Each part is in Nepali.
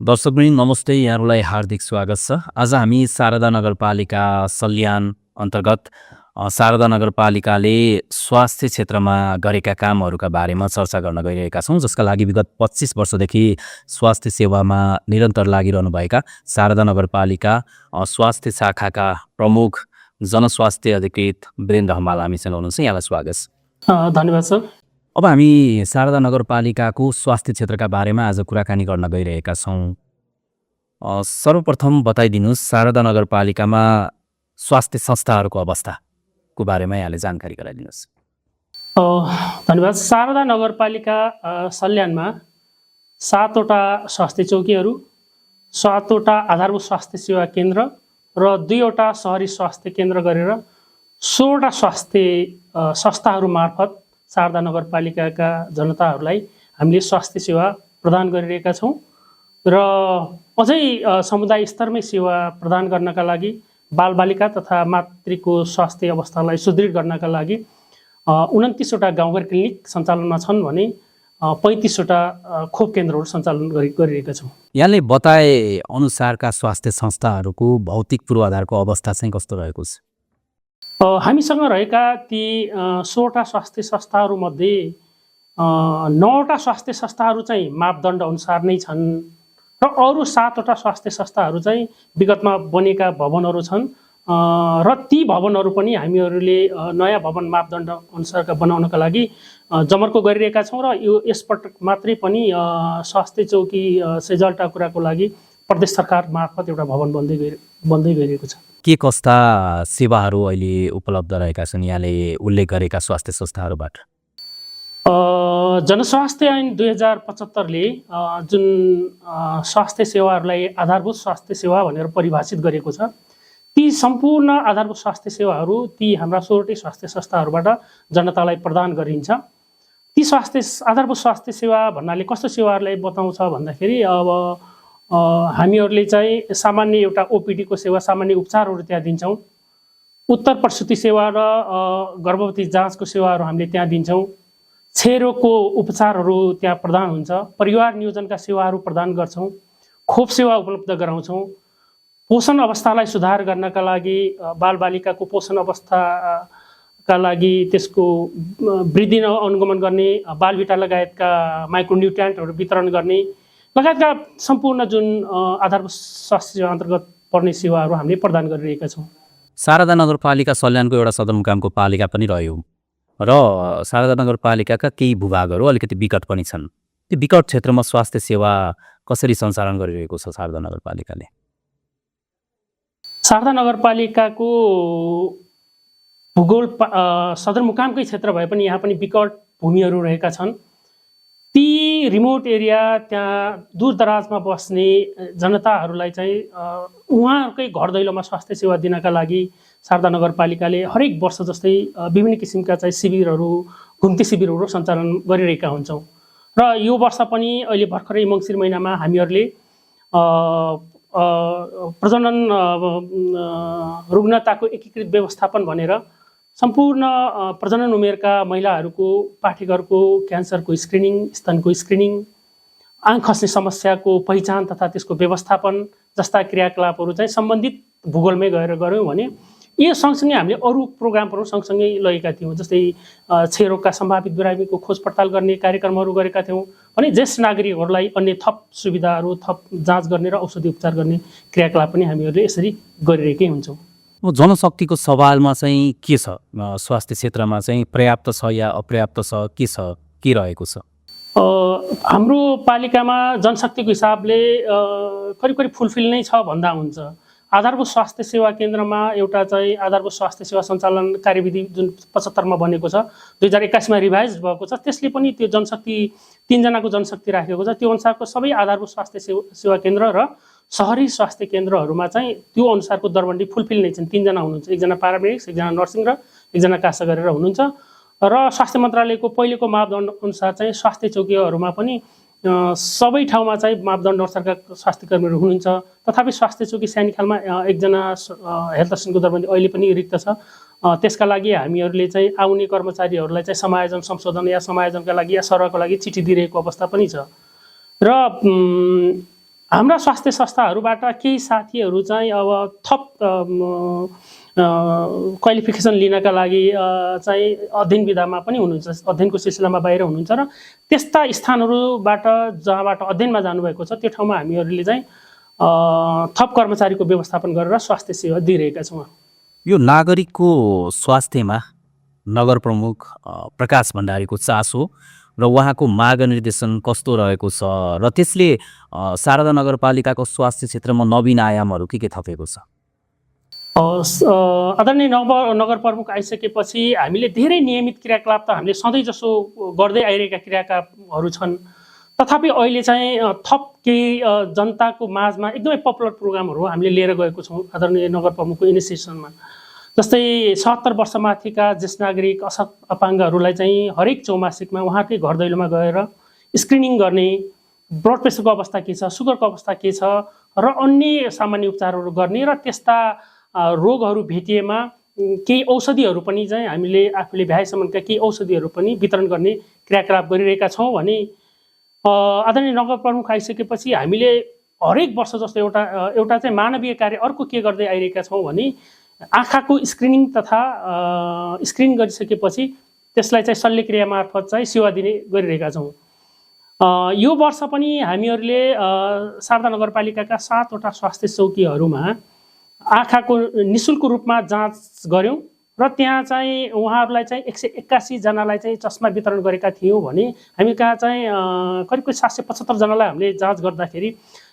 दर्शकवृन्द नमस्ते, यहाँहरूलाई हार्दिक स्वागत छ। आज हामी शारदा नगरपालिका सल्यान अन्तर्गत शारदा नगरपालिकाले स्वास्थ्य क्षेत्रमा गरेका कामहरूका बारेमा चर्चा गर्न गइरहेका छौँ, जसका लागि विगत 25 वर्षदेखि स्वास्थ्य सेवामा निरन्तर लागिरहनुभएका शारदा नगरपालिका स्वास्थ्य शाखाका प्रमुख जनस्वास्थ्य अधिकृत वीरेन्द्र हमाल हामीसँग हुनुहुन्छ। यहाँलाई स्वागत छ। धन्यवाद सर। अब हामी शारदा नगरपालिकाको स्वास्थ्य क्षेत्रका बारेमा आज कुराकानी गर्न गइरहेका छौँ। सर्वप्रथम बताइदिनुहोस्, शारदा नगरपालिकामा स्वास्थ्य संस्थाहरूको अवस्थाको बारेमा यहाँले जानकारी गराइदिनुहोस्। धन्यवाद। शारदा नगरपालिका सल्यानमा 7वटा स्वास्थ्य चौकीहरू, 7वटा आधारभूत स्वास्थ्य सेवा केन्द्र र 2वटा सहरी स्वास्थ्य केन्द्र गरेर 16वटा स्वास्थ्य संस्थाहरू मार्फत शारदा नगरपालिकाका जनताहरूलाई हामीले स्वास्थ्य सेवा प्रदान गरिरहेका छौँ र अझै समुदाय स्तरमै सेवा प्रदान गर्नका लागि बालबालिका तथा मातृको स्वास्थ्य अवस्थालाई सुदृढ गर्नका लागि 29वटा गाउँघर क्लिनिक सञ्चालनमा छन् भने 35वटा खोप केन्द्रहरू सञ्चालन गरिरहेका छौँ। यहाँले बताए अनुसारका स्वास्थ्य संस्थाहरूको भौतिक पूर्वाधारको अवस्था चाहिँ कस्तो रहेको छ? हामीसँग रहेका ती 16वटा स्वास्थ्य संस्थाहरूमध्ये 9वटा स्वास्थ्य संस्थाहरू चाहिँ मापदण्ड अनुसार नै छन् र अरू 7वटा स्वास्थ्य संस्थाहरू चाहिँ विगतमा बनेका भवनहरू छन् र ती भवनहरू पनि हामीहरूले नयाँ भवन मापदण्ड अनुसारका बनाउनका लागि जमर्को गरिरहेका छौँ र यो यसपटक मात्रै पनि स्वास्थ्य चौकी सेजलटाकुराको लागि प्रदेश सरकार मार्फत एउटा भवन बन्दै गइरहेको छ। के कस्ता सेवाहरू अहिले उपलब्ध रहेका छन् यहाँले उल्लेख गरेका स्वास्थ्य संस्थाहरूबाट? जनस्वास्थ्य ऐन 2075ले जुन स्वास्थ्य सेवाहरूलाई आधारभूत स्वास्थ्य सेवा भनेर परिभाषित गरेको छ, ती सम्पूर्ण आधारभूत स्वास्थ्य सेवाहरू ती हाम्रा 16वटै स्वास्थ्य संस्थाहरूबाट जनतालाई प्रदान गरिन्छ। ती आधारभूत स्वास्थ्य सेवा भन्नाले कस्तो सेवाहरूलाई बताउँछ भन्दाखेरि अब हामीहरूले चाहिँ सामान्य एउटा ओपिडीको सेवा, सामान्य उपचारहरू त्यहाँ दिन्छौँ। उत्तर प्रसुति सेवा र गर्भवती जाँचको सेवाहरू हामीले त्यहाँ दिन्छौँ। क्षयरोगको उपचारहरू त्यहाँ प्रदान हुन्छ। परिवार नियोजनका सेवाहरू प्रदान गर्छौँ। खोप सेवा उपलब्ध गराउँछौँ। पोषण अवस्थालाई सुधार गर्नका लागि बालबालिकाको पोषण अवस्थाका लागि त्यसको वृद्धि अनुगमन गर्ने, बालभिटा लगायतका माइक्रोन्युट्रिएन्टहरू वितरण गर्ने लगायतका सम्पूर्ण जुन आधारभूत स्वास्थ्य सेवा अन्तर्गत पर्ने सेवाहरू हामीले प्रदान गरिरहेका छौँ। शारदा नगरपालिका सल्यानको एउटा सदरमुकामको पालिका पनि रह्यो र शारदा नगरपालिकाका केही भूभागहरू अलिकति विकट पनि छन्। त्यो विकट क्षेत्रमा स्वास्थ्य सेवा कसरी सञ्चालन गरिरहेको छ शारदा नगरपालिकाले? शारदा नगरपालिकाको भूगोल सदरमुकामकै क्षेत्र भए पनि यहाँ पनि विकट भूमिहरू रहेका छन्। ती रिमोट एरिया, त्यहाँ दूरदराजमा बस्ने जनताहरूलाई चाहिँ उहाँहरूकै घर दैलोमा स्वास्थ्य सेवा दिनका लागि शारदा नगरपालिकाले हरेक वर्ष जस्तै विभिन्न किसिमका चाहिँ शिविरहरू, घुम्ती शिविरहरू सञ्चालन गरिरहेका हुन्छौँ र यो वर्ष पनि अहिले भर्खरै मङ्सिर महिनामा हामीहरूले प्रजनन रुग्णताको एकीकृत व्यवस्थापन भनेर सम्पूर्ण प्रजनन उमेरका महिलाहरूको पाठेघरको क्यान्सरको स्क्रिनिङ, स्तनको स्क्रिनिङ, आँख खस्ने समस्याको पहिचान तथा त्यसको व्यवस्थापन जस्ता क्रियाकलापहरू चाहिँ सम्बन्धित भूगोलमै गएर गऱ्यौँ भने यो सँगसँगै हामीले अरू प्रोग्रामहरू सँगसँगै लगेका थियौँ। जस्तै क्षयरोगका सम्भावित बिरामीको खोज पडताल गर्ने कार्यक्रमहरू गरेका थियौँ भने ज्येष्ठ नागरिकहरूलाई अन्य थप सुविधाहरू, थप जाँच गर्ने र औषधि उपचार गर्ने क्रियाकलाप पनि हामीहरूले यसरी गरिरहेकै हुन्छौँ। जनशक्तिको सवालमा चाहिँ के छ? स्वास्थ्य क्षेत्रमा चाहिँ पर्याप्त छ या अपर्याप्त छ, के रहेको छ? हाम्रो पालिकामा जनशक्तिको हिसाबले करिब फुलफिल नै छ भन्दा हुन्छ। आधारभूत स्वास्थ्य सेवा केन्द्रमा एउटा चाहिँ आधारभूत स्वास्थ्य सेवा सञ्चालन कार्यविधि जुन 75मा बनेको छ, 2021मा रिभाइज भएको छ, त्यसले पनि त्यो जनशक्ति 3 जनाको जनशक्ति राखेको छ। त्यो अनुसारको सबै आधारभूत स्वास्थ्य सेवा केन्द्र र सहरी स्वास्थ्य केन्द्रहरूमा चाहिँ त्यो अनुसारको दरबन्दी फुलफिल नै छन्। 3 जना हुनुहुन्छ, 1 जना प्यारामेडिक्स, 1 जना नर्सिङ र 1 जना कासा गरेर हुनुहुन्छ र स्वास्थ्य मन्त्रालयको पहिलेको मापदण्ड अनुसार चाहिँ स्वास्थ्य चौकीहरूमा पनि सबै ठाउँमा चाहिँ मापदण्ड अनुसारका स्वास्थ्य कर्मीहरू हुनुहुन्छ। तथापि स्वास्थ्य चौकी स्यानीखालमा 1 जना हेल्थ असिस्टेन्टको दरबन्दी अहिले पनि रिक्त छ। त्यसका लागि हामीहरूले चाहिँ आउने कर्मचारीहरूलाई चाहिँ समायोजन संशोधन या समायोजनका लागि या सरहको लागि चिठी दिइरहेको अवस्था पनि छ र हाम्रा स्वास्थ्य संस्थाहरूबाट केही साथीहरू चाहिँ अब थप क्वालिफिकेसन लिनका लागि चाहिँ अध्ययन विधामा पनि हुनुहुन्छ, अध्ययनको सिलसिलामा बाहिर हुनुहुन्छ र त्यस्ता स्थानहरूबाट जहाँबाट अध्ययनमा जानुभएको छ त्यो ठाउँमा हामीहरूले चाहिँ थप कर्मचारीको व्यवस्थापन गरेर स्वास्थ्य सेवा दिइरहेका छौँ। यो नागरिकको स्वास्थ्यमा नगर प्रमुख प्रकाश भण्डारीको चासो र उहाँको मार्गनिर्देशन कस्तो रहेको छ र त्यसले शारदा नगरपालिकाको स्वास्थ्य क्षेत्रमा नवीन आयामहरू के थपेको छ? आदरणीय नगर प्रमुख आइसकेपछि हामीले धेरै नियमित क्रियाकलाप त हामीले सधैँ जसो गर्दै आइरहेका क्रियाकलापहरू छन्। तथापि अहिले चाहिँ थप केही जनताको माझमा एकदमै पपुलर प्रोग्रामहरू हामीले लिएर गएको छौँ आदरणीय नगर प्रमुखको इनिसिएसनमा। जस्तै ७० वर्षमाथिका ज्येष्ठ नागरिक अपाङ्गहरूलाई चाहिँ हरेक चौमासिकमा उहाँकै घर दैलोमा गएर स्क्रिनिङ गर्ने, ब्लड प्रेसरको अवस्था के छ, सुगरको अवस्था के छ र अन्य सामान्य उपचारहरू गर्ने र त्यस्ता रोगहरू भेटिएमा केही औषधिहरू पनि चाहिँ हामीले आफूले भ्याएसम्मका केही औषधिहरू पनि वितरण गर्ने क्रियाकलाप गरिरहेका छौँ भने आदरणीय नगर प्रमुख आइसकेपछि हामीले हरेक वर्ष जस्तो एउटा चाहिँ मानवीय कार्य अर्को के गर्दै आइरहेका छौँ भने आँखाको स्क्रिनिङ तथा स्क्रिनिङ गरिसकेपछि त्यसलाई चाहिँ शल्यक्रिया मार्फत चाहिँ सेवा दिने गरिरहेका छौँ। यो वर्ष पनि हामीहरूले शारदा नगरपालिकाका 7वटा स्वास्थ्य चौकीहरूमा आँखाको निःशुल्क रूपमा जाँच गऱ्यौँ र त्यहाँ चाहिँ उहाँहरूलाई चाहिँ 181 जनालाई चाहिँ चस्मा वितरण गरेका थियौँ भने हामी कहाँ चाहिँ करिब 775 जनालाई हामीले जाँच गर्दाखेरि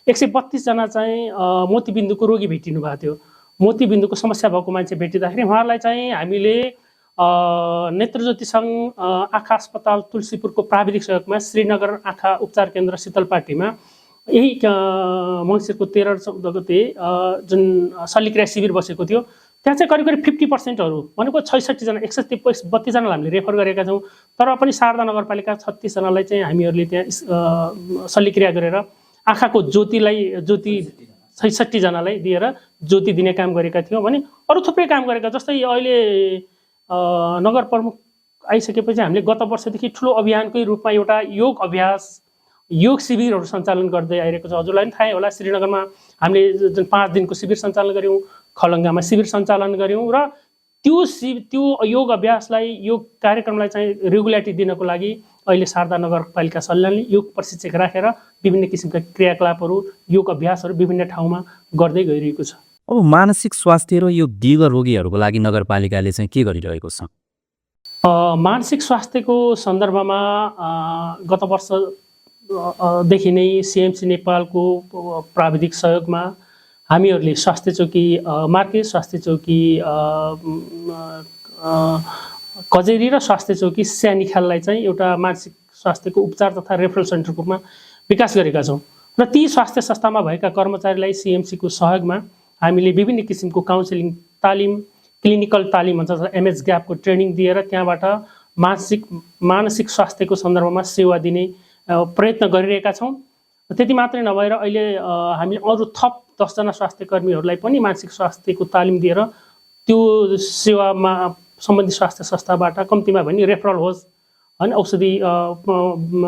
132 जना चाहिँ मोतीबिन्दुको रोगी भेटिनु भएको थियो। मोतीबिन्दुको समस्या भएको मान्छे भेटिँदाखेरि उहाँहरूलाई चाहिँ हामीले नेत्रज्योति सङ्घ आँखा अस्पताल तुलसीपुरको प्राविधिक सहयोगमा श्रीनगर आँखा उपचार केन्द्र शीतलपाटीमा यही मङ्सिरको 13-14 गते जुन शल्यक्रिया शिविर बसेको थियो त्यहाँ चाहिँ करिब 50%हरू भनेको 66 जना 132 जनालाई हामीले रेफर गरेका छौँ। तर पनि शारदा नगरपालिका 36 जनालाई चाहिँ हामीहरूले त्यहाँ शल्यक्रिया गरेर आँखाको ज्योति 66 जनालाई दिएर ज्योति दिने काम गरेका थियौँ भने अरू थुप्रै काम गरेका। जस्तै अहिले नगर प्रमुख आइसकेपछि हामीले गत वर्षदेखि ठुलो अभियानकै रूपमा एउटा योग शिविरहरू सञ्चालन गर्दै आइरहेको छ। हजुरलाई पनि थाहै होला, श्रीनगरमा हामीले जुन 5 दिनको शिविर सञ्चालन गऱ्यौँ, खलङ्गामा शिविर सञ्चालन गऱ्यौँ र त्यो योग अभ्यासलाई योग कार्यक्रमलाई चाहिँ रेगुलारिटी दिनको लागि अहिले शारदा नगरपालिका सल्यानले योग प्रशिक्षक राखेर विभिन्न किसिमका क्रियाकलापहरू योग अभ्यासहरू विभिन्न ठाउँमा गर्दै गइरहेको छ। अब मानसिक स्वास्थ्य र यो दिव्य रोगीहरूको लागि नगरपालिकाले चाहिँ के गरिरहेको छ? मानसिक स्वास्थ्यको सन्दर्भमा गत वर्षदेखि नै सिएमसी नेपालको प्राविधिक सहयोगमा हामीहरूले स्वास्थ्य चौकी मार्केट, स्वास्थ्य चौकी कजेरी र स्वास्थ्य चौकी स्यानिखाललाई चाहिँ एउटा मानसिक स्वास्थ्यको उपचार तथा रेफरल सेन्टरको रूपमा विकास गरेका छौँ र ती स्वास्थ्य संस्थामा भएका कर्मचारीलाई सिएमसीको सहयोगमा हामीले विभिन्न किसिमको काउन्सिलिङ तालिम, क्लिनिकल तालिम भन्छ एमएच ग्यापको ट्रेनिङ दिएर त्यहाँबाट मानसिक स्वास्थ्यको सन्दर्भमा सेवा दिने प्रयत्न गरिरहेका छौँ। त्यति मात्रै नभएर अहिले हामीले अरू थप 10 जना स्वास्थ्य कर्मीहरूलाई पनि मानसिक स्वास्थ्यको तालिम दिएर त्यो सेवामा सम्बन्धित स्वास्थ्य संस्थाबाट कम्तीमा भने रेफरल होस् होइन, औषधि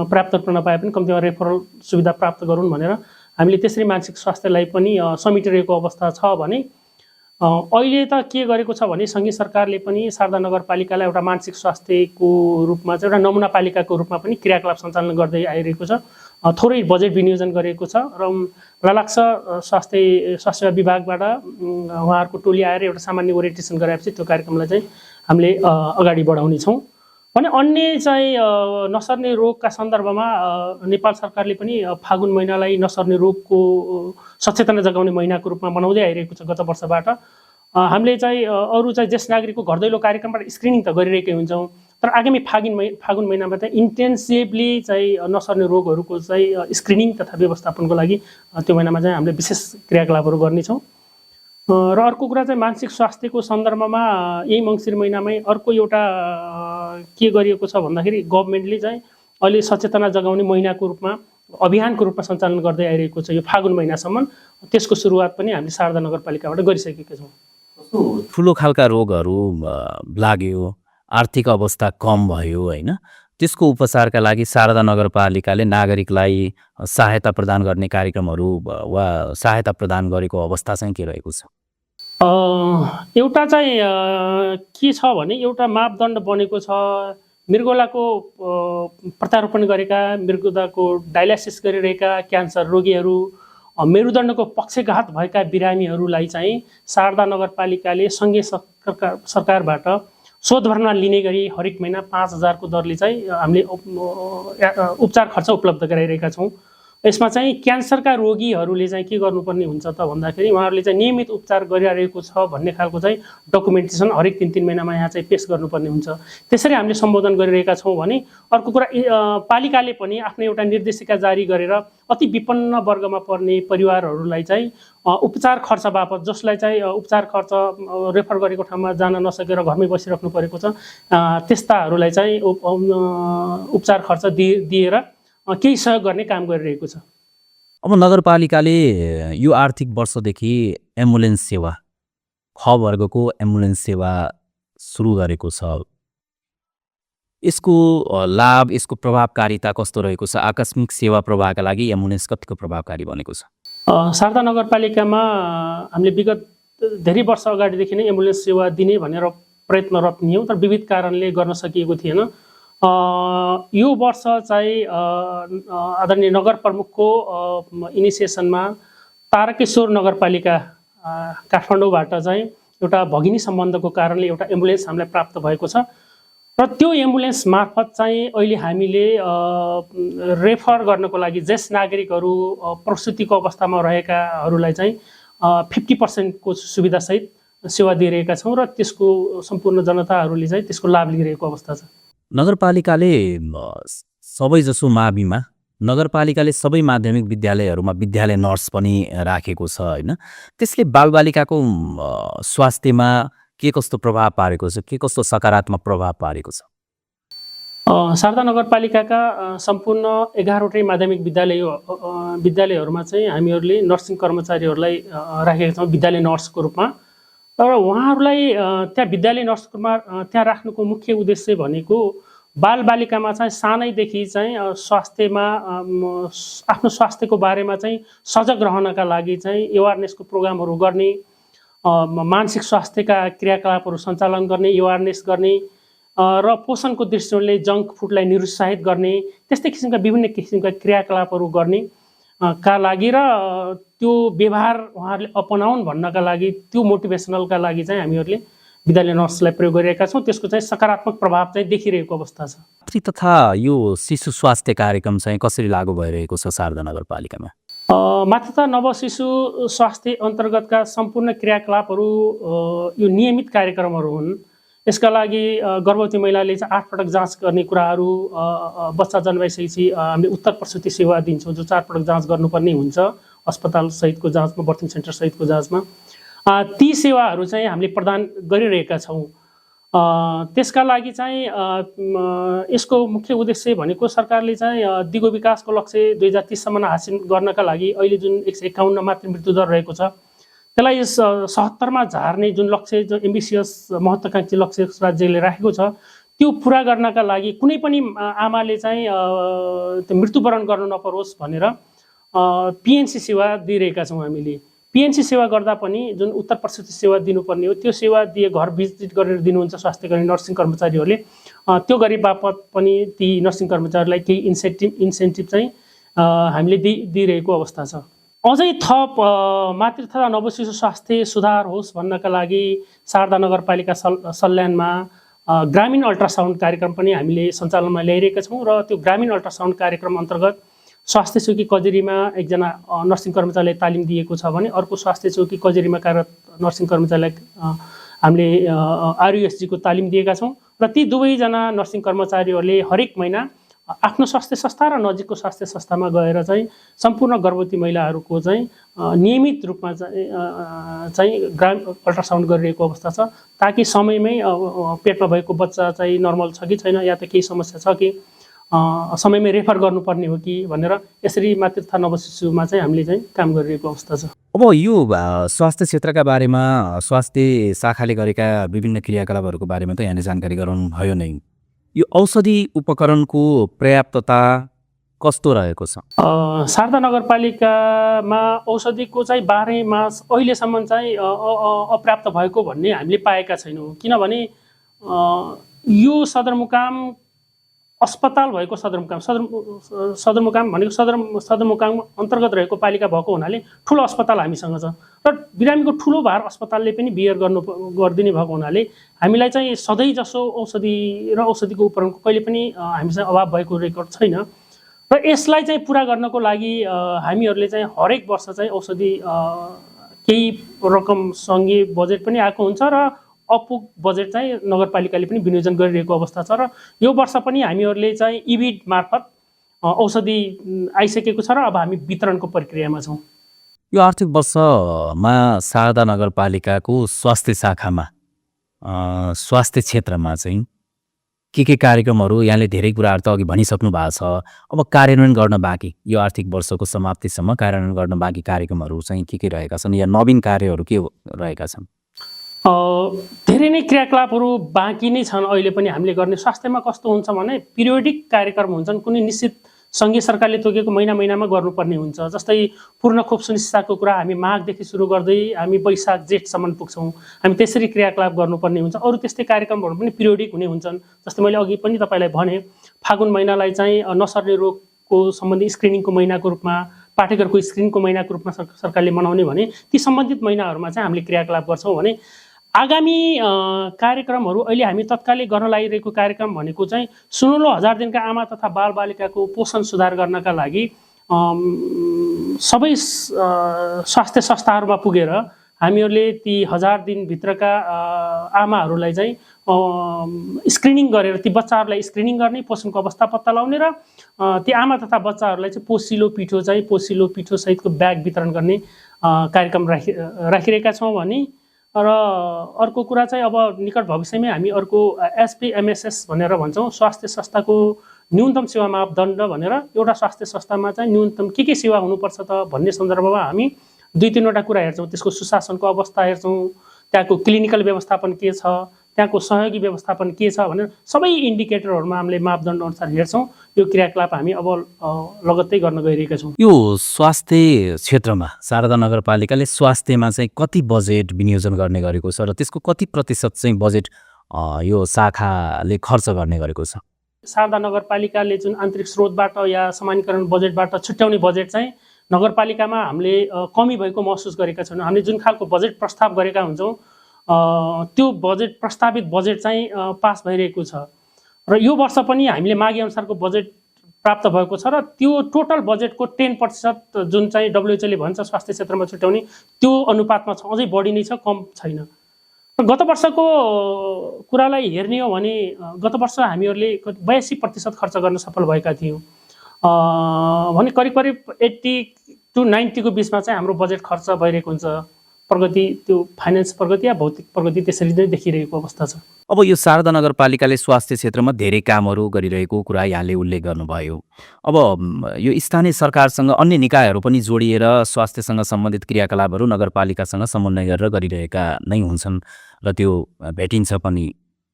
प्राप्त गर्न नपाए पनि कम्तीमा रेफरल सुविधा प्राप्त गरून् भनेर हामीले त्यसरी मानसिक स्वास्थ्यलाई पनि समेटिरहेको अवस्था छ भने अहिले त के गरेको छ भने सङ्घीय सरकारले पनि शारदा नगरपालिकालाई एउटा मानसिक स्वास्थ्यको रूपमा चाहिँ एउटा नमुना पालिकाको रूपमा पनि क्रियाकलाप सञ्चालन गर्दै आइरहेको छ। थोरै बजेट विनियोजन गरेको छ र मलाई लाग्छ स्वास्थ्य विभागबाट उहाँहरूको टोली आएर एउटा सामान्य ओरिएन्टेसन गराएपछि त्यो कार्यक्रमलाई चाहिँ हामीले अगाडि बढाउनेछौँ भने अन्य चाहिँ नसर्ने रोगका सन्दर्भमा नेपाल सरकारले पनि फागुन महिनालाई नसर्ने रोगको सचेतना जगाउने महिनाको रूपमा मनाउँदै आइरहेको छ। गत वर्षबाट हामीले चाहिँ अरू चाहिँ ज्येष्ठ नागरिकको घर दैलो कार्यक्रमबाट स्क्रिनिङ त गरिरहेकै हुन्छौँ, तर आगामी फागुन महिनामा चाहिँ इन्टेन्सिभली चाहिँ नसर्ने रोगहरूको चाहिँ स्क्रिनिङ तथा व्यवस्थापनको लागि त्यो महिनामा चाहिँ हामीले विशेष क्रियाकलापहरू गर्नेछौँ। र अर्को कुरा चाहिँ मानसिक स्वास्थ्यको सन्दर्भमा यही मङ्सिर महिनामै अर्को एउटा के गरिएको छ भन्दाखेरि गभर्मेन्टले चाहिँ अहिले सचेतना जगाउने महिनाको रूपमा अभियानको रूपमा सञ्चालन गर्दै आइरहेको छ। यो फागुन महिनासम्म त्यसको सुरुवात पनि हामीले शारदा नगरपालिकाबाट गरिसकेका छौँ। ठुलो खालका रोगहरू लाग्यो, आर्थिक अवस्था कम भयो होइन, त्यसको उपचारका लागि शारदा नगरपालिकाले नागरिकलाई सहायता प्रदान गर्ने कार्यक्रमहरू वा सहायता प्रदान गरेको अवस्था चाहिँ के रहेको छ? एउटा चाहिँ के छ भने एउटा मापदण्ड बनेको छ मृगौलाको प्रत्यारोपण गरेका, मृगौलाको डायलासिस गरिरहेका क्यान्सर रोगीहरू, मेरुदण्डको पक्षघात भएका बिरामीहरूलाई चाहिँ शारदा नगरपालिकाले सङ्घीय सरकारबाट शोध भर्ना लिने गरी हरेक महिना 5,000 को दरले चाहिँ हामीले उपचार खर्च उपलब्ध गराइरहेका छौँ। यसमा चाहिँ क्यान्सरका रोगीहरूले चाहिँ के गर्नुपर्ने हुन्छ त भन्दाखेरि उहाँहरूले चाहिँ नियमित उपचार गरिरहेको छ भन्ने खालको चाहिँ डकुमेन्टेसन हरेक 3-3 महिनामा यहाँ चाहिँ पेश गर्नुपर्ने हुन्छ। त्यसरी हामीले सम्बोधन गरिरहेका छौँ भने अर्को कुरा पालिकाले पनि आफ्नो एउटा निर्देशिका जारी गरेर अति विपन्न वर्गमा पर्ने परिवारहरूलाई चाहिँ उपचार खर्च बापत जसलाई चाहिँ उपचार खर्च रेफर गरेको ठाउँमा जान नसकेर घरमै बसिराख्नु परेको छ त्यस्ताहरूलाई चाहिँ उपचार खर्च दिएर केही सहयोग गर्ने काम गरिरहेको छ। अब नगरपालिकाले यो आर्थिक वर्षदेखि एम्बुलेन्स सेवा ख वर्गको एम्बुलेन्स सेवा सुरु गरेको छ। यसको लाभ, यसको प्रभावकारिता कस्तो रहेको छ? आकस्मिक सेवा प्रवाहका लागि एम्बुलेन्स कतिको प्रभावकारी बनेको छ? शारदा नगरपालिकामा हामीले विगत धेरै वर्ष अगाडिदेखि नै एम्बुलेन्स सेवा दिने भनेर प्रयत्नरत थियौँ, तर विविध कारणले गर्न सकिएको थिएन। यो वर्ष चाहिँ आदरणीय नगर प्रमुखको इनिसिएसनमा तारकेश्वर नगरपालिका काठमाडौँबाट चाहिँ एउटा भगिनी सम्बन्धको कारणले एउटा एम्बुलेन्स हामीलाई प्राप्त भएको छ र त्यो एम्बुलेन्स मार्फत चाहिँ अहिले हामीले रेफर गर्नको लागि ज्येष्ठ नागरिकहरू प्रसुतिको अवस्थामा रहेकाहरूलाई चाहिँ 50% को सुविधासहित सेवा दिइरहेका छौँ र त्यसको सम्पूर्ण जनताहरूले चाहिँ त्यसको लाभ लिइरहेको अवस्था छ। नगरपालिकाले सबैजसो माविमा नगरपालिकाले सबै माध्यमिक विद्यालयहरूमा विद्यालय नर्स पनि राखेको छ होइन? त्यसले बालबालिकाको स्वास्थ्यमा के कस्तो प्रभाव पारेको छ, के कस्तो सकारात्मक प्रभाव पारेको छ? शारदा नगरपालिकाका सम्पूर्ण 11वटै माध्यमिक विद्यालयहरूमा चाहिँ हामीहरूले नर्सिङ कर्मचारीहरूलाई राखेका छौँ विद्यालय नर्सको रूपमा। तर उहाँहरूलाई त्यहाँ विद्यालय नर्सको रूपमा त्यहाँ राख्नुको मुख्य उद्देश्य भनेको बालबालिकामा चाहिँ सानैदेखि चाहिँ स्वास्थ्यमा आफ्नो स्वास्थ्यको बारेमा चाहिँ सजग रहनका लागि चाहिँ एवारनेसको प्रोग्रामहरू गर्ने, मानसिक स्वास्थ्यका क्रियाकलापहरू सञ्चालन गर्ने, एवारनेस गर्ने र पोषणको दृष्टिकोणले जङ्क फुडलाई निरुत्साहित गर्ने, त्यस्तै किसिमका विभिन्न किसिमका क्रियाकलापहरू गर्ने का लागि र त्यो व्यवहार उहाँहरूले अपनाउन् भन्नका लागि त्यो मोटिभेसनलका लागि चाहिँ हामीहरूले विद्यालय नर्सलाई प्रयोग गरिरहेका छौँ। त्यसको चाहिँ सकारात्मक प्रभाव चाहिँ देखिरहेको अवस्था छ। तथा यो शिशु स्वास्थ्य कार्यक्रम चाहिँ कसरी लागू भइरहेको छ शारदा नगरपालिकामा? मातृ तथा नवशिशु स्वास्थ्य अन्तर्गतका सम्पूर्ण क्रियाकलापहरू यो नियमित कार्यक्रमहरू हुन्। यसका लागि गर्भवती महिलाले चाहिँ 8 पटक जाँच गर्ने कुराहरू, बच्चा जन्माइसकेपछि हामीले उत्तर प्रसुति सेवा दिन्छौँ जो 4 पटक जाँच गर्नुपर्ने हुन्छ अस्पताल सहितको जाँचमा, बर्थिङ सेन्टर सहितको जाँचमा। ती सेवाहरू चाहिँ हामीले प्रदान गरिरहेका छौँ। त्यसका लागि चाहिँ यसको मुख्य उद्देश्य भनेको सरकारले चाहिँ दिगो विकासको लक्ष्य 2030 सम्म हासिल गर्नका लागि अहिले जुन 151 मातृ मृत्यु दर रहेको छ त्यसलाई 77 मा झार्ने जुन लक्ष्य, जो एम्बिसियस महत्त्वाकांक्षी लक्ष्य राज्यले राखेको छ त्यो पुरा गर्नका लागि कुनै पनि आमाले चाहिँ त्यो मृत्युवरण गर्नु नपरोस् भनेर पिएनसी सेवा दिइरहेका छौँ हामीले। पिएनसी सेवा गर्दा पनि जुन उत्तर प्रसुति सेवा दिनुपर्ने हो त्यो सेवा दिए घर भिजिट गरेर दिनुहुन्छ स्वास्थ्य कर्मी नर्सिङ कर्मचारीहरूले। त्यो गरी बापत पनि ती नर्सिङ कर्मचारीलाई केही इन्सेन्टिभ चाहिँ हामीले दिइरहेको अवस्था छ। अझै थप मातृ तथा नवशिशु स्वास्थ्य सुधार होस् भन्नका लागि शारदा नगरपालिका सल्यानमा ग्रामीण अल्ट्रासाउन्ड कार्यक्रम पनि हामीले सञ्चालनमा ल्याइरहेका छौँ र त्यो ग्रामीण अल्ट्रासाउन्ड कार्यक्रम अन्तर्गत स्वास्थ्य चौकी कजेरीमा एकजना नर्सिङ कर्मचारीलाई तालिम दिएको छ भने अर्को स्वास्थ्य चौकी कजेरीमा कार्यरत नर्सिङ कर्मचारीलाई हामीले आरयुएसजीको तालिम दिएका छौँ र ती दुवैजना नर्सिङ कर्मचारीहरूले हरेक महिना आफ्नो स्वास्थ्य संस्था र नजिकको स्वास्थ्य संस्थामा गएर चाहिँ सम्पूर्ण गर्भवती महिलाहरूको चाहिँ नियमित रूपमा चाहिँ अल्ट्रासाउन्ड गरिरहेको अवस्था छ ताकि समयमै पेटमा भएको बच्चा चाहिँ नर्मल छ कि छैन या त केही समस्या छ कि समयमै रेफर गर्नुपर्ने हो कि भनेर यसरी मातृ तथा नवशिशुमा चाहिँ हामीले चाहिँ काम गरिरहेको अवस्था छ। अब यो स्वास्थ्य क्षेत्रका बारेमा स्वास्थ्य शाखाले गरेका विभिन्न क्रियाकलापहरूको बारेमा त यहाँले जानकारी गराउनु भयो नै। यो औषधि उपकरणको पर्याप्तता कस्तो रहेको छ? शारदा नगरपालिकामा औषधिको चाहिँ 12 मास अहिलेसम्म चाहिँ अपर्याप्त भएको भन्ने हामीले पाएका छैनौँ। किनभने यो सदरमुकाम अस्पताल भएको सदरमुकाम भनेको सदरमुकाम अन्तर्गत रहेको पालिका भएको हुनाले ठुलो अस्पताल हामीसँग छ र बिरामीको ठुलो भार अस्पतालले पनि बियर गरिदिने भएको हुनाले हामीलाई चाहिँ सधैँ जसो औषधि र औषधिको उपकरणको कहिले पनि हामीसँग अभाव भएको रेकर्ड छैन र यसलाई चाहिँ पुरा गर्नको लागि हामीहरूले चाहिँ हरेक वर्ष चाहिँ औषधि केही रकम सङ्घीय बजेट पनि आएको हुन्छ र अपुग बजेट चाहिँ नगरपालिकाले पनि विनियोजन गरिरहेको अवस्था छ र यो वर्ष पनि हामीहरूले चाहिँ इबिड मार्फत औषधि आइसकेको छ र अब हामी वितरणको प्रक्रियामा छौँ। यो आर्थिक वर्षमा शारदा नगरपालिकाको स्वास्थ्य शाखामा स्वास्थ्य क्षेत्रमा चाहिँ के कार्यक्रमहरू यहाँले धेरै कुराहरू त अघि भनिसक्नु भएको छ, अब कार्यान्वयन गर्न बाँकी यो आर्थिक वर्षको समाप्तिसम्म कार्यान्वयन गर्न बाँकी कार्यक्रमहरू चाहिँ के रहेका छन् या नवीन कार्यहरू के रहेका छन्? धेरै नै क्रियाकलापहरू बाँकी नै छन् अहिले पनि हामीले गर्ने। स्वास्थ्यमा कस्तो हुन्छ भने पिरियोडिक कार्यक्रम हुन्छन्, कुनै निश्चित सङ्घीय सरकारले तोकेको महिनामा गर्नुपर्ने हुन्छ। जस्तै पूर्ण खोप सुनिश्चितताको कुरा हामी माघदेखि सुरु गर्दै हामी वैशाख जेठसम्म पुग्छौँ, हामी त्यसरी क्रियाकलाप गर्नुपर्ने हुन्छ। अरू त्यस्तै कार्यक्रमहरू पनि पिरियोडिक हुने हुन्छन्। जस्तै मैले अघि पनि तपाईँलाई भने फागुन महिनालाई चाहिँ नसर्ने रोगको सम्बन्धी स्क्रिनिङको महिनाको रूपमा, पाठेघरको स्क्रिनिङको महिनाको रूपमा सरकारले मनाउने भने ती सम्बन्धित महिनाहरूमा चाहिँ हामीले क्रियाकलाप गर्छौँ भने आगामी कार्यक्रमहरू अहिले हामी तत्कालै गर्न लागिरहेको कार्यक्रम भनेको चाहिँ सुनौलो 1000 दिनका आमा तथा बालबालिकाको पोषण सुधार गर्नका लागि सबै स्वास्थ्य संस्थाहरूमा पुगेर हामीहरूले ती 1000 दिनभित्रका आमाहरूलाई चाहिँ स्क्रिनिङ गरेर ती बच्चाहरूलाई स्क्रिनिङ गर्ने, पोषणको अवस्था पत्ता लगाउने र ती आमा तथा बच्चाहरूलाई चाहिँ पोसिलो पिठो सहितको ब्याग वितरण गर्ने कार्यक्रम राखिरहेका छौँ भने र अर्को कुरा चाहिँ अब निकट भविष्यमै हामी अर्को एसपीएमएसएस भनेर भन्छौँ, स्वास्थ्य संस्थाको न्यूनतम सेवा मापदण्ड भनेर एउटा स्वास्थ्य संस्थामा चाहिँ न्यूनतम के सेवा हुनुपर्छ त भन्ने सन्दर्भमा हामी 2-3वटा कुरा हेर्छौँ। त्यसको सुशासनको अवस्था हेर्छौँ, त्यहाँको क्लिनिकल व्यवस्थापन के छ, त्यहाँको सहयोगी व्यवस्थापन के छ भनेर सबै इन्डिकेटरहरूमा हामीले मापदण्ड अनुसार हेर्छौँ। यो क्रियाकलाप हामी अब लगत्तै गर्न गइरहेका छौँ। यो स्वास्थ्य क्षेत्रमा शारदा नगरपालिकाले स्वास्थ्यमा चाहिँ कति बजेट विनियोजन गर्ने गरेको छ र त्यसको कति प्रतिशत चाहिँ बजेट यो शाखाले खर्च गर्ने गरेको छ? शारदा नगरपालिकाले जुन आन्तरिक स्रोतबाट या समानीकरण बजेटबाट छुट्याउने बजेट चाहिँ नगरपालिकामा हामीले कमी भएको महसुस गरेका छैनौँ। हामीले जुन खालको बजेट प्रस्ताव गरेका हुन्छौँ त्यो प्रस्तावित बजेट चाहिँ पास भइरहेको छ र यो वर्ष पनि हामीले मागे अनुसारको बजेट प्राप्त भएको छ र त्यो टोटल बजेटको 10% जुन चाहिँ डब्ल्युएचओले भन्छ स्वास्थ्य क्षेत्रमा छुट्याउने त्यो अनुपातमा छ, अझै बढी नै छ, कम छैन। गत वर्षको कुरालाई हेर्ने हो भने गत वर्ष हामीहरूले 82% खर्च गर्न सफल भएका थियौँ भने करिब 80 to 90 को बिचमा चाहिँ हाम्रो बजेट खर्च भइरहेको हुन्छ। प्रगति, त्यो फाइनेन्स प्रगति या भौतिक प्रगति त्यसरी नै देखिरहेको अवस्था छ। अब यो शारदा नगरपालिकाले स्वास्थ्य क्षेत्रमा धेरै कामहरू गरिरहेको कुरा यहाँले उल्लेख गर्नुभयो। अब यो स्थानीय सरकारसँग अन्य निकायहरू पनि जोडिएर स्वास्थ्यसँग सम्बन्धित क्रियाकलापहरू नगरपालिकासँग समन्वय गरेर गरिरहेका नै हुन्छन् र त्यो भेटिन्छ पनि।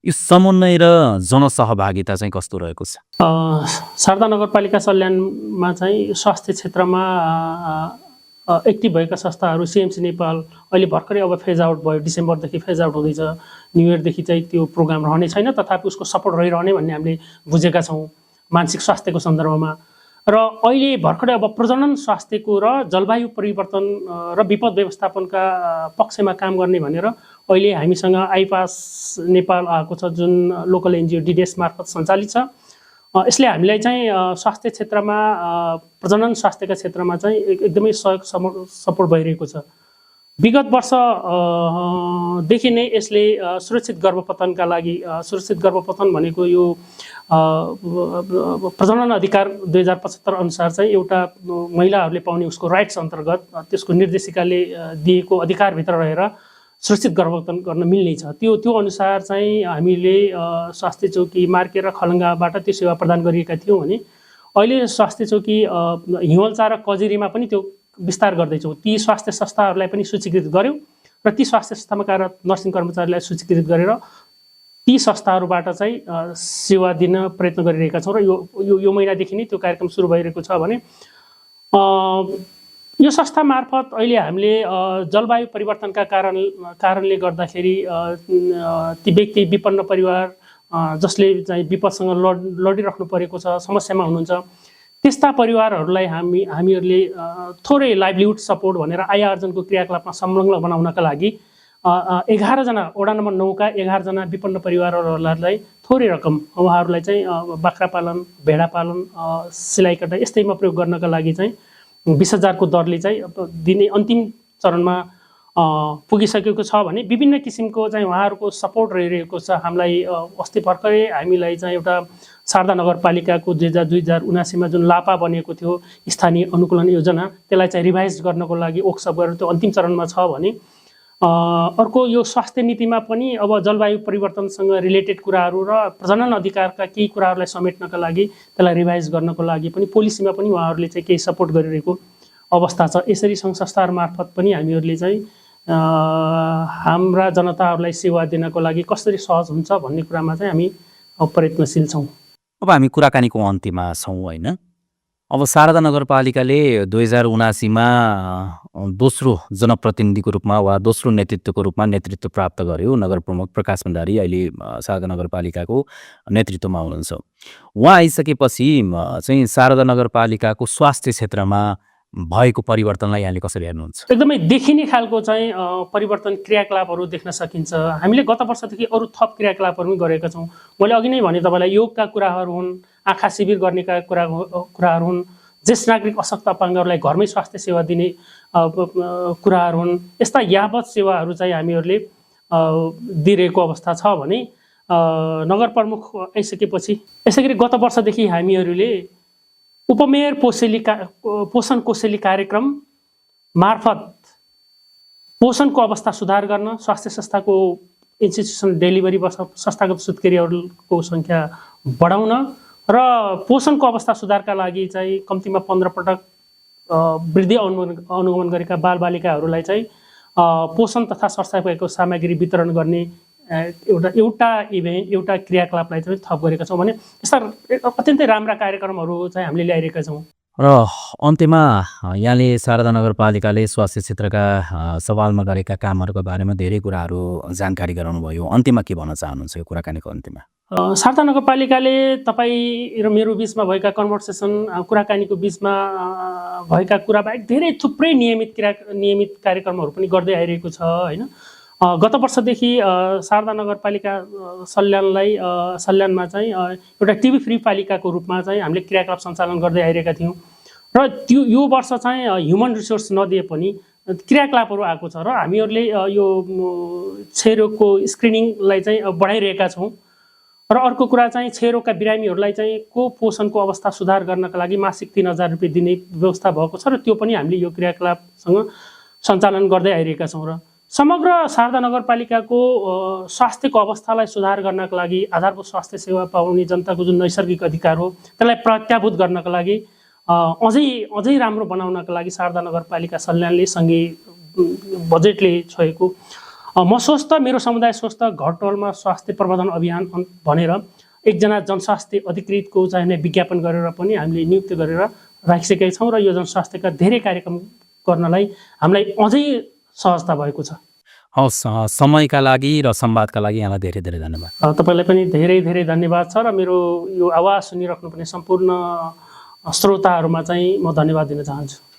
यो समन्वय र जनसहभागिता चाहिँ कस्तो रहेको छ? शारदा नगरपालिका सल्यानमा चाहिँ स्वास्थ्य क्षेत्रमा एक्टिभ भएका संस्थाहरू सिएमसी नेपाल अहिले भर्खरै अब फेज आउट भयो, डिसेम्बरदेखि फेज आउट हुँदैछ। न्यु इयरदेखि चाहिँ त्यो प्रोग्राम रहने छैन, तथापि उसको सपोर्ट रहिरहने भन्ने हामीले बुझेका छौँ मानसिक स्वास्थ्यको सन्दर्भमा। र अहिले भर्खरै अब प्रजनन स्वास्थ्यको र जलवायु परिवर्तन र विपद व्यवस्थापनका पक्षमा काम गर्ने भनेर अहिले हामीसँग आइपास नेपाल आएको छ, जुन लोकल एनजिओ डिडिएस मार्फत सञ्चालित छ। यसले हामीलाई चाहिँ स्वास्थ्य क्षेत्रमा प्रजनन स्वास्थ्यका क्षेत्रमा चाहिँ एकदमै सहयोग सपोर्ट भइरहेको छ। विगत वर्षदेखि नै यसले सुरक्षित गर्भपतनका लागि, सुरक्षित गर्भपतन भनेको यो प्रजनन अधिकार 2075 अनुसार चाहिँ एउटा महिलाहरूले पाउने उसको राइट्स अन्तर्गत त्यसको निर्देशिकाले दिएको अधिकारभित्र रहेर सुरक्षित गर्भपतन गर्न मिल्ने छ। त्यो अनुसार चाहिँ हामीले स्वास्थ्य चौकी मार्के र खलङ्गाबाट त्यो सेवा प्रदान गरिएका थियौँ भने अहिले स्वास्थ्य चौकी हिवल्चा र कजिरीमा पनि त्यो विस्तार गर्दैछौँ। ती स्वास्थ्य संस्थाहरूलाई पनि सूचीकृत गऱ्यौँ र ती स्वास्थ्य संस्थामा कार्यरत नर्सिङ कर्मचारीलाई सूचीकृत गरेर ती संस्थाहरूबाट चाहिँ सेवा दिन प्रयत्न गरिरहेका छौँ र यो महिनादेखि नै त्यो कार्यक्रम सुरु भइरहेको छ भने यो संस्था मार्फत अहिले हामीले जलवायु परिवर्तनका कारणले गर्दाखेरि ती व्यक्ति विपन्न परिवार जसले चाहिँ विपदसँग लडिराख्नु परेको छ, समस्यामा हुनुहुन्छ, त्यस्ता परिवारहरूलाई हामीहरूले थोरै लाइभलीहुड सपोर्ट भनेर आय आर्जनको क्रियाकलापमा संलग्न बनाउनका लागि 11 जना वडा नम्बर 9 का 11 जना विपन्न परिवारहरूलाई थोरै रकम उहाँहरूलाई चाहिँ बाख्रा पालन, भेडा पालन, सिलाइ कटाइ यस्तैमा प्रयोग गर्नका लागि चाहिँ 20,000 को दरले चाहिँ दिने अन्तिम चरणमा पुगिसकेको छ भने विभिन्न किसिमको चाहिँ उहाँहरूको सपोर्ट रहिरहेको छ। हामीलाई अस्ति भर्खरै हामीलाई चाहिँ एउटा शारदा नगरपालिकाको 2079 मा जुन लापा बनेको थियो स्थानीय अनुकूलन योजना, त्यसलाई चाहिँ रिभाइज गर्नको लागि वर्कसप गरेर त्यो अन्तिम चरणमा छ भने अर्को यो स्वास्थ्य नीतिमा पनि अब जलवायु परिवर्तनसँग रिलेटेड कुराहरू र प्रजनन अधिकारका केही कुराहरूलाई समेट्नका लागि त्यसलाई रिभाइज गर्नको लागि पनि पोलिसीमा पनि उहाँहरूले चाहिँ केही सपोर्ट गरिरहेको अवस्था छ। यसरी सङ्घ संस्थाहरू मार्फत पनि हामीहरूले चाहिँ हाम्रा जनताहरूलाई सेवा दिनको लागि कसरी सहज हुन्छ भन्ने कुरामा चाहिँ हामी प्रयत्नशील छौँ। अब हामी कुराकानीको अन्त्यमा छौँ होइन। अब शारदा नगरपालिकाले 2079 मा दोस्रो जनप्रतिनिधिको रूपमा वा दोस्रो नेतृत्वको रूपमा नेतृत्व प्राप्त गर्यो। नगर प्रमुख प्रकाश भण्डारी अहिले शारदा नगरपालिकाको नेतृत्वमा हुनुहुन्छ। उहाँ आइसकेपछि चाहिँ शारदा नगरपालिकाको स्वास्थ्य क्षेत्रमा भएको परिवर्तनलाई यहाँले कसरी हेर्नुहुन्छ? एकदमै देखिने खालको चाहिँ परिवर्तन क्रियाकलापहरू देख्न सकिन्छ। हामीले गत वर्षदेखि अरू थप क्रियाकलापहरू पनि गरेका छौँ। मैले अघि नै भने तपाईँलाई योगका कुराहरू हुन्, आँखा शिविर गर्नेका कुराहरू हुन्, ज्येष्ठ नागरिक अशक्त अपाङ्गहरूलाई घरमै स्वास्थ्य सेवा दिने कुराहरू हुन्। यस्ता यावत सेवाहरू चाहिँ हामीहरूले दिइरहेको अवस्था छ भने नगर प्रमुख आइसकेपछि यसै गरी गत वर्षदेखि हामीहरूले उपमेयर पोषण कोसेली कार्यक्रम मार्फत पोषणको अवस्था सुधार गर्न स्वास्थ्य संस्थाको इन्स्टिट्युसन डेलिभरी संस्थागत सुत्केरीहरूको सङ्ख्या बढाउन र पोषणको अवस्था सुधारका लागि चाहिँ कम्तीमा 15 पटक वृद्धि अनुगमन गरेका बालबालिकाहरूलाई चाहिँ पोषण तथा स्वास्थ्यको सामग्री वितरण गर्ने एउटा क्रियाकलापलाई चाहिँ थप गरेका छौँ भने यस्ता अत्यन्तै राम्रा कार्यक्रमहरू चाहिँ हामीले ल्याइरहेका छौँ। र अन्त्यमा यहाँले शारदा नगरपालिकाले स्वास्थ्य क्षेत्रका सवालमा गरेका कामहरूको बारेमा धेरै कुराहरू जानकारी गराउनुभयो। अन्त्यमा के भन्न चाहनुहुन्छ यो कुराकानीको अन्त्यमा? शारदा नगरपालिकाले तपाईँ र मेरो बिचमा भएका कन्भर्सेसन कुराकानीको बिचमा भएका कुराबाहेक धेरै थुप्रै नियमित कार्यक्रमहरू पनि गर्दै आइरहेको छ होइन। गत वर्षदेखि शारदा नगरपालिका सल्यानमा चाहिँ एउटा टिबी फ्री पालिकाको रूपमा चाहिँ हामीले क्रियाकलाप सञ्चालन गर्दै आइरहेका थियौँ र यो वर्ष चाहिँ ह्युमन रिसोर्स नदिए पनि क्रियाकलापहरू आएको छ र हामीहरूले यो क्षयरोगको स्क्रिनिङलाई चाहिँ बढाइरहेका छौँ। र अर्को कुरा चाहिँ क्षयरोगका बिरामीहरूलाई चाहिँ पोषणको अवस्था सुधार गर्नका लागि मासिक 3,000 रुपियाँ दिने व्यवस्था भएको छ र त्यो पनि हामीले यो क्रियाकलापसँग सञ्चालन गर्दै आइरहेका छौँ। र समग्र शारदा नगरपालिकाको स्वास्थ्यको अवस्थालाई सुधार गर्नका लागि आधारभूत स्वास्थ्य सेवा पाउने जनताको जुन नैसर्गिक अधिकार हो त्यसलाई प्रत्याभूत गर्नका लागि अझै राम्रो बनाउनका लागि शारदा नगरपालिका सल्यानले सँगै बजेटले छोएको म स्वस्थ मेरो समुदाय स्वस्थ घर टोलमा स्वास्थ्य प्रवर्धन अभियान भनेर एकजना जनस्वास्थ्य अधिकृतको चाहिँ विज्ञापन गरेर पनि हामीले नियुक्त गरेर राखिसकेका छौँ र यो जनस्वास्थ्यका धेरै कार्यक्रम गर्नलाई हामीलाई अझै सहजता भएको छ। हवस्, समयका लागि र संवादका लागि यहाँलाई धेरै धेरै धन्यवाद। तपाईँलाई पनि धेरै धेरै धन्यवाद छ र मेरो यो आवाज सुनिराख्नुपर्ने सम्पूर्ण श्रोताहरूमा चाहिँ म धन्यवाद दिन चाहन्छु।